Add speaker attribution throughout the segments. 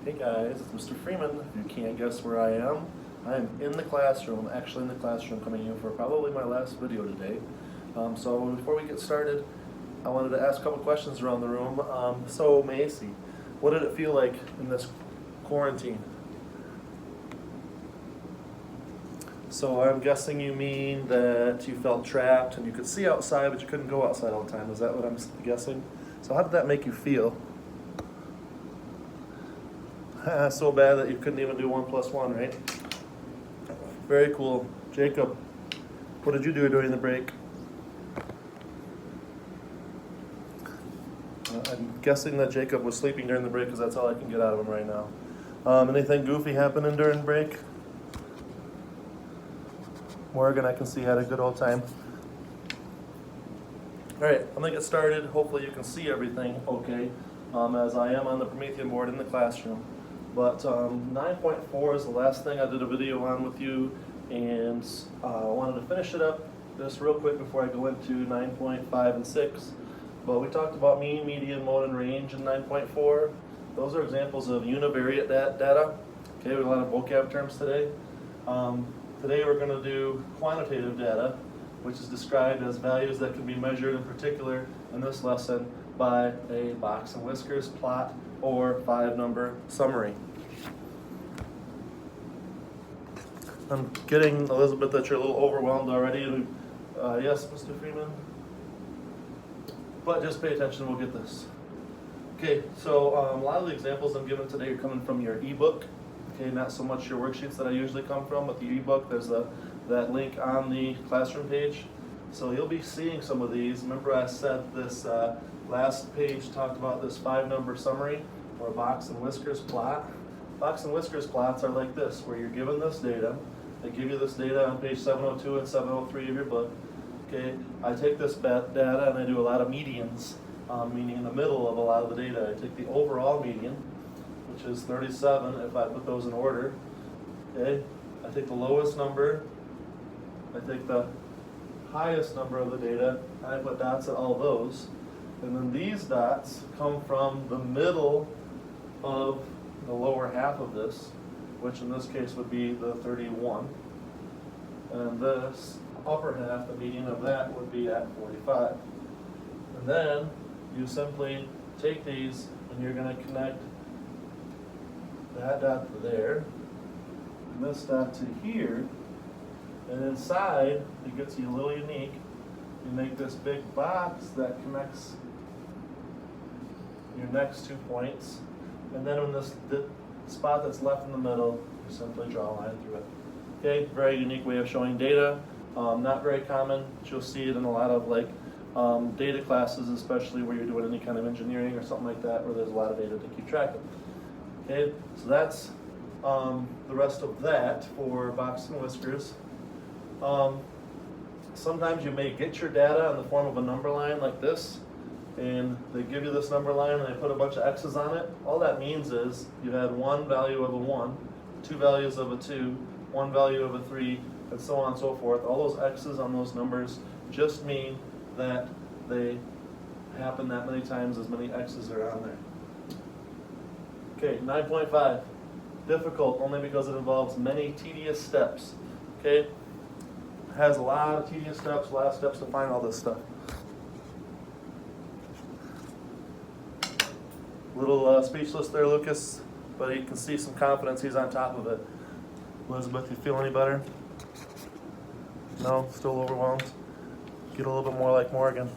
Speaker 1: Hey guys, it's Mr. Freeman. If you can't guess where I am in the classroom, actually in the classroom, coming in for probably my last video today. So before we get started, I wanted to ask a couple questions around the room. So Macy, what did it feel like in this quarantine? So I'm guessing you mean that you felt trapped and you could see outside but you couldn't go outside all the time. Is that what I'm guessing? So how did that make you feel? So bad that you couldn't even do 1 + 1, right? Very cool. Jacob, what did you do during the break? I'm guessing that Jacob was sleeping during the break because that's all I can get out of him right now. Anything goofy happening during break? Morgan, I can see, had a good old time. All right, I'm gonna get started. Hopefully you can see everything okay, as I am on the Promethean board in the classroom. But 9.4 is the last thing I did a video on with you, and I wanted to finish it up just real quick before I go into 9.5 and 6. But we talked about mean, median, mode, and range in 9.4. Those are examples of univariate data. Okay, we have a lot of vocab terms today. Today we're going to do quantitative data, which is described as values that can be measured in particular in this lesson by a box and whiskers plot or 5-number summary. I'm getting, Elizabeth, that you're a little overwhelmed already. Yes, Mr. Freeman? But just pay attention, we'll get this. Okay, so a lot of the examples I'm giving today are coming from your ebook. Okay, not so much your worksheets that I usually come from, but the ebook, there's that link on the classroom page. So you'll be seeing some of these. Remember I said this last page talked about this 5-number summary or box and whiskers plot. Box and whiskers plots are like this, where you're given this data. They give you this data on page 702 and 703 of your book. Okay, I take this data and I do a lot of medians, meaning in the middle of a lot of the data. I take the overall median, which is 37 if I put those in order. Okay, I take the lowest number, I take the highest number of the data, and I put dots at all those. And then these dots come from the middle of the lower half of this, which in this case would be the 31. And this upper half, the median of that, would be at 45. And then you simply take these and you're going to connect that dot to there, and this dot to here, and inside, it gets you a little unique. You make this big box that connects your next 2 points, and then when this spot that's left in the middle, you simply draw a line through it. Okay, very unique way of showing data. Not very common. You'll see it in a lot of data classes, especially where you're doing any kind of engineering or something like that, where there's a lot of data to keep track of. Okay, so that's the rest of that for box and whiskers. Sometimes you may get your data in the form of a number line like this, and they give you this number line and they put a bunch of X's on it. All that means is you had one value of a 1, 2 values of a 2, 1 value of a 3, and so on and so forth. All those X's on those numbers just mean that they happen that many times as many X's are on there. Okay, 9.5. Difficult only because it involves many tedious steps. Okay? It has a lot of tedious steps, a lot of steps to find all this stuff. Little speechless there, Lucas, but you can see some confidence. He's on top of it. Elizabeth, you feel any better? No? Still overwhelmed? Get a little bit more like Morgan.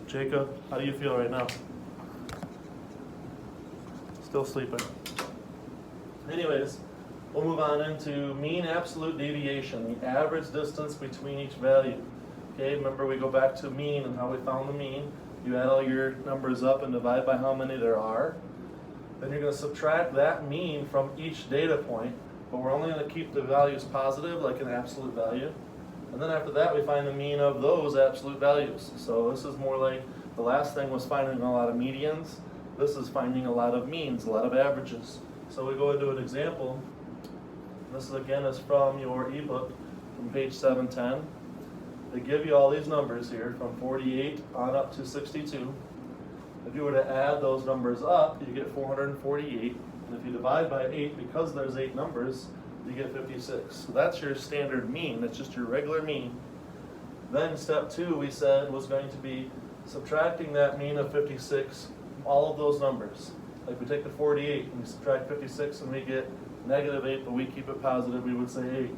Speaker 1: Jacob, how do you feel right now? Still sleeping. Anyways, we'll move on into mean absolute deviation, the average distance between each value. Okay, remember we go back to mean and how we found the mean. You add all your numbers up and divide by how many there are. Then you're going to subtract that mean from each data point, but we're only going to keep the values positive, like an absolute value. And then after that, we find the mean of those absolute values. So this is more like the last thing was finding a lot of medians. This is finding a lot of means, a lot of averages. So we go into an example. This again is from your ebook from page 710. They give you all these numbers here from 48 on up to 62. If you were to add those numbers up, you get 448. And if you divide by 8, because there's 8 numbers, you get 56. So that's your standard mean. That's just your regular mean. Then step 2, we said, was going to be subtracting that mean of 56 from all of those numbers. Like we take the 48 and we subtract 56 and we get negative 8, but we keep it positive, we would say 8.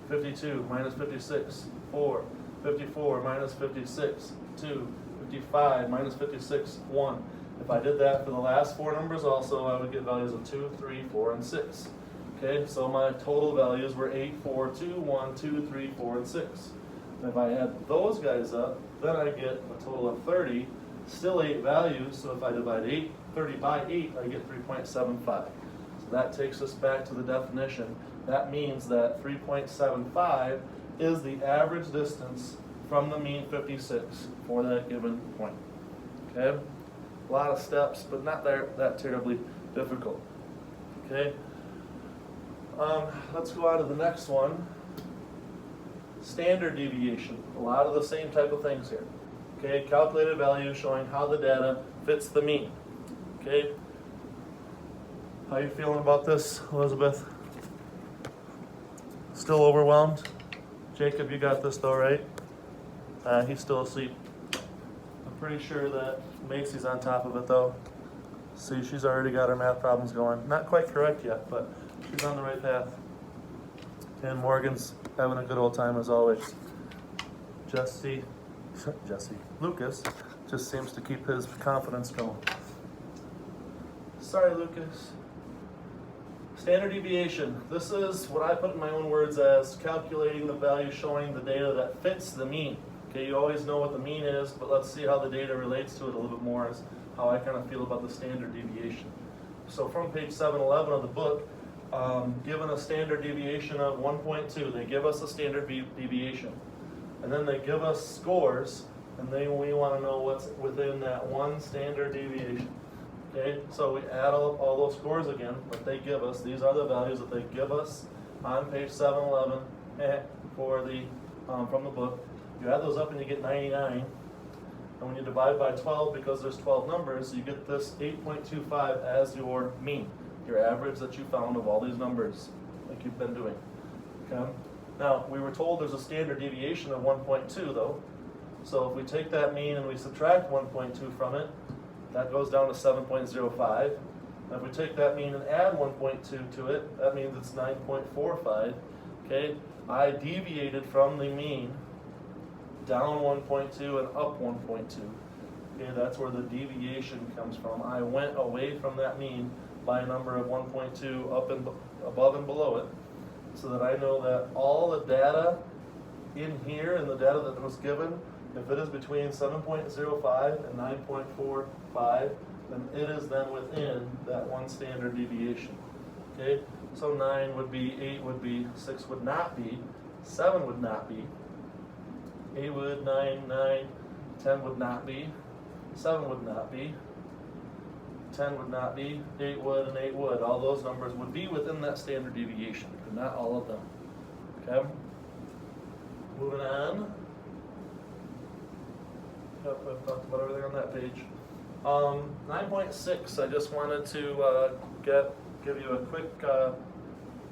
Speaker 1: 52 minus 56, 4. 54 minus 56, 2. 55 minus 56, 1. If I did that for the last 4 numbers also, I would get values of 2, 3, 4, and 6. Okay, so my total values were 8, 4, 2, 1, 2, 3, 4, and 6. And if I add those guys up, then I get a total of 30, still 8 values, so if I divide 30 by 8, I get 3.75. So that takes us back to the definition. That means that 3.75 is the average distance from the mean 56 for that given point. Okay? A lot of steps, but not that terribly difficult. Okay? Let's go on to the next one. Standard deviation. A lot of the same type of things here. Okay? Calculated value showing how the data fits the mean. Okay? How you feeling about this, Elizabeth? Still overwhelmed? Jacob, you got this though, right? He's still asleep. I'm pretty sure that Macy's on top of it though. See, she's already got her math problems going. Not quite correct yet, but she's on the right path. And Morgan's having a good old time as always. Lucas just seems to keep his confidence going. Sorry, Lucas. Standard deviation. This is what I put in my own words as calculating the value showing the data that fits the mean. Okay, you always know what the mean is, but let's see how the data relates to it a little bit more, as how I kind of feel about the standard deviation. So from page 711 of the book, given a standard deviation of 1.2, they give us a standard deviation. And then they give us scores, and then we want to know what's within that one standard deviation. Okay, so we add all those scores again that they give us. These are the values that they give us on page 711 for the from the book. You add those up and you get 99. And when you divide by 12, because there's 12 numbers, you get this 8.25 as your mean, your average that you found of all these numbers, like you've been doing. Okay. Now we were told there's a standard deviation of 1.2 though. So if we take that mean and we subtract 1.2 from it, that goes down to 7.05. And if we take that mean and add 1.2 to it, that means it's 9.45. Okay, I deviated from the mean down 1.2 and up 1.2. Okay, that's where the deviation comes from. I went away from that mean by a number of 1.2 up and above and below it, so that I know that all the data in here and the data that was given, if it is between 7.05 and 9.45, then it is then within that one standard deviation. Okay, so 9 would be, 8 would be, 6 would not be, 7 would not be, 8 would, 9, 10 would not be, 7 would not be, 10 would not be, 8 would, and 8 would. All those numbers would be within that standard deviation, but not all of them. Okay? Moving on. Yep, I've talked about everything on that page. 9.6, I just wanted to give you a quick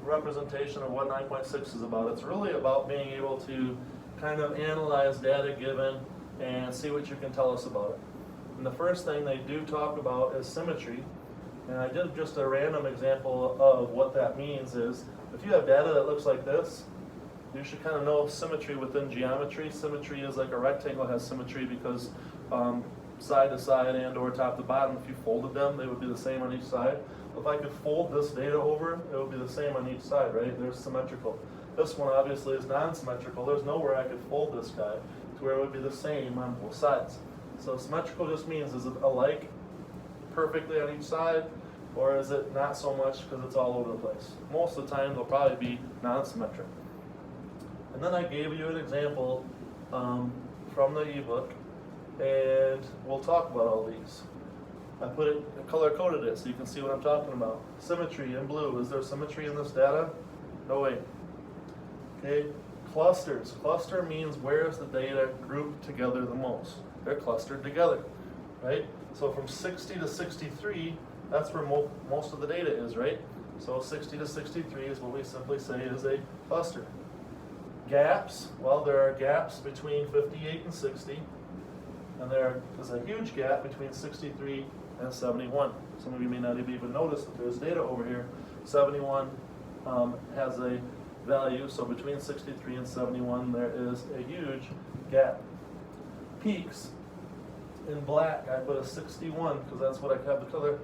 Speaker 1: representation of what 9.6 is about. It's really about being able to kind of analyze data given and see what you can tell us about it. And the first thing they do talk about is symmetry. And I did just a random example of what that means is, if you have data that looks like this, you should kind of know symmetry within geometry. Symmetry is like a rectangle has symmetry because side to side and or top to bottom, if you folded them, they would be the same on each side. If I could fold this data over, it would be the same on each side, right? They're symmetrical. This one obviously is non-symmetrical. There's nowhere I could fold this guy to where it would be the same on both sides. So symmetrical just means, is it alike perfectly on each side, or is it not so much because it's all over the place? Most of the time they'll probably be non-symmetric. And then I gave you an example from the ebook, and we'll talk about all these. I put it, color-coded it so you can see what I'm talking about. Symmetry in blue. Is there symmetry in this data? No way. Okay, clusters. Cluster means where is the data grouped together the most. They're clustered together, right? So from 60 to 63, that's where most of the data is, right? So 60 to 63 is what we simply say is a cluster. Gaps, well, there are gaps between 58 and 60, and there is a huge gap between 63 and 71. Some of you may not even notice that there's data over here. 71 has a value, so between 63 and 71 there is a huge gap. Peaks, in black I put a 61 because that's what I have the color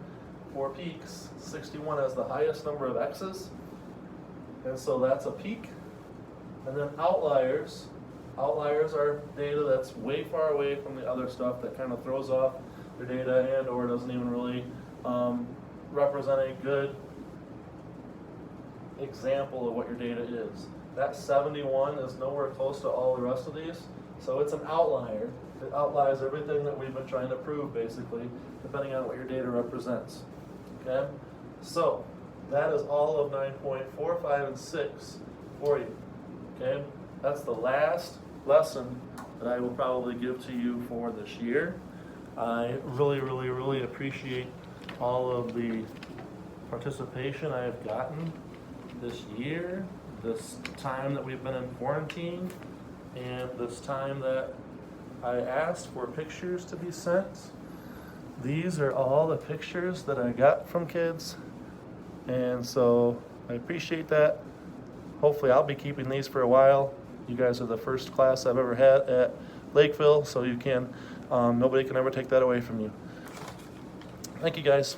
Speaker 1: for peaks. 61 has the highest number of X's, and so that's a peak. And then outliers. Outliers are data that's way far away from the other stuff that kind of throws off your data and or doesn't even really represent a good example of what your data is. That 71 is nowhere close to all the rest of these, so it's an outlier. It outlies everything that we've been trying to prove, basically, depending on what your data represents. Okay? So, that is all of 9.4, 5, and 6 for you. Okay? That's the last lesson that I will probably give to you for this year. I really appreciate all of the participation I have gotten this year, this time that we've been in quarantine, and this time that I asked for pictures to be sent. These are all the pictures that I got from kids, and so I appreciate that. Hopefully I'll be keeping these for a while. You guys are the first class I've ever had at Lakeville, so you can nobody can ever take that away from you. Thank you guys.